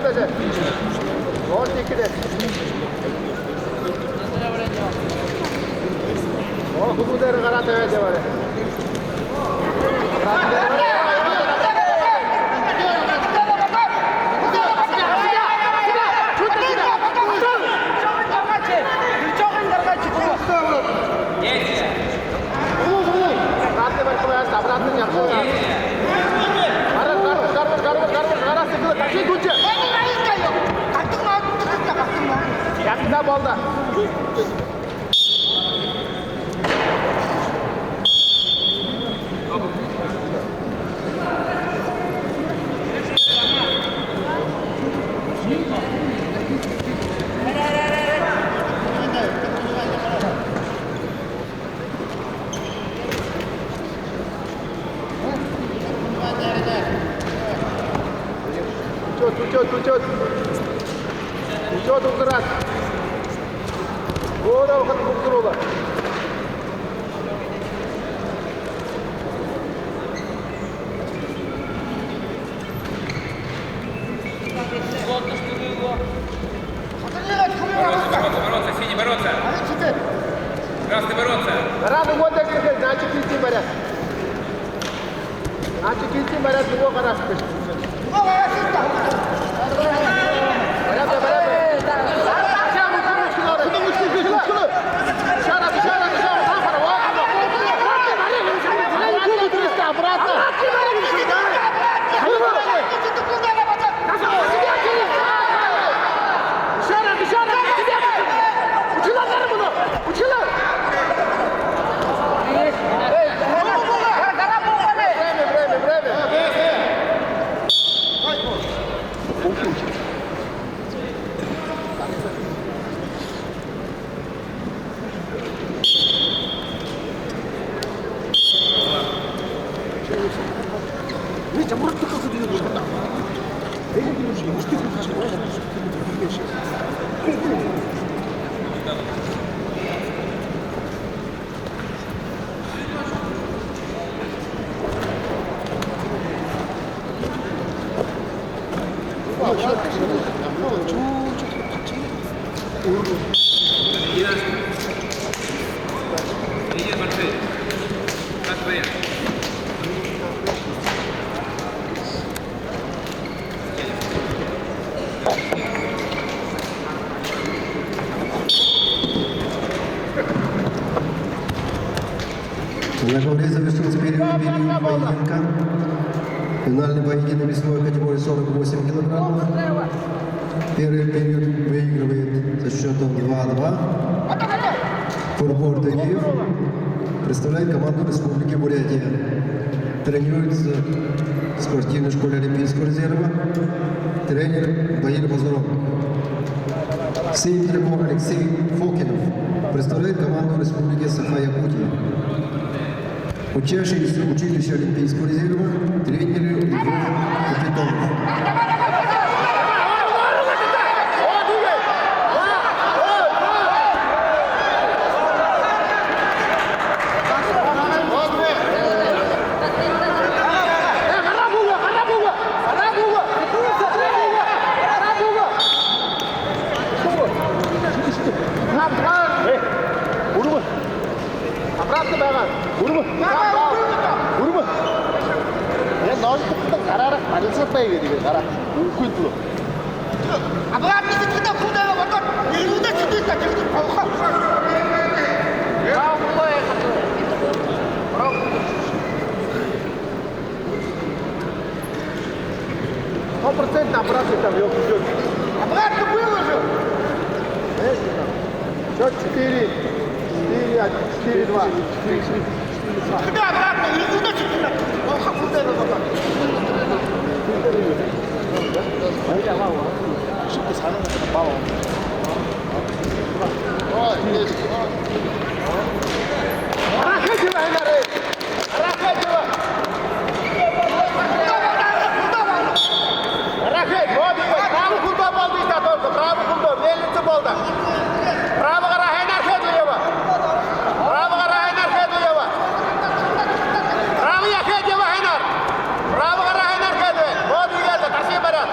Sadece. 12'de. Bu da garanti verecek var. Yakında bolda. Uçot uzdurat. Bu da vakit uzdur olar. Бороться, Синий, бороться. Красный, бороться. Рано вот так сказать, значит идти борят. Значит идти борят, его хорошо. На ковре завершился первый период поединка. Финальный поединок весовой категории 48 килограммов. Первый период выигрывает со счетом 2-2. Фурбор Тагиев представляет команду Республики Бурятия. Тренируется в спортивной школе Олимпийского резерва. Тренер Баир Базуров. Сын тренера Алексей Фокинов представляет команду Республики Саха-Якутия. Учащиеся училища Олимпийского резерва, тренеры Львов Капитонов. Обратно баған. Урма. Урма. Я нож тұқтың қарарақ парылсатпай кедіге қара. Үлкен тұлы. Обратно куда куда вот не куда сидит так и плохо. Брavo, булай. Брavo. 100% обратно там ёк идёт. Обратно выложил. Счет 4. 4-2. Куда обратно? Не куда сидит. Плохо куда это вот. 쉽게 사는 것처럼 봐봐. 하락하지마 옛날에. 하락하지마. Рахет, вот его, правый футбол болды işte только, правый футбол, мельница болды. Правый қарағайын архет ұйыва. Правый қарағайын архет ұйыва. Правый архет ұйыва, Хайнар. Правый қарағайын архет ұйыва. Вот үйелді, таши барат.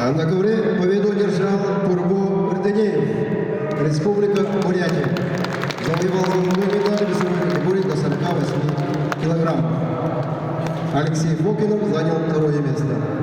А на ковре победу одержал Пурбо Рденеев, Республика Бурятия. Завоевал золотую медаль весовой категории до 48 килограммов. Алексей Фокинов занял второе место.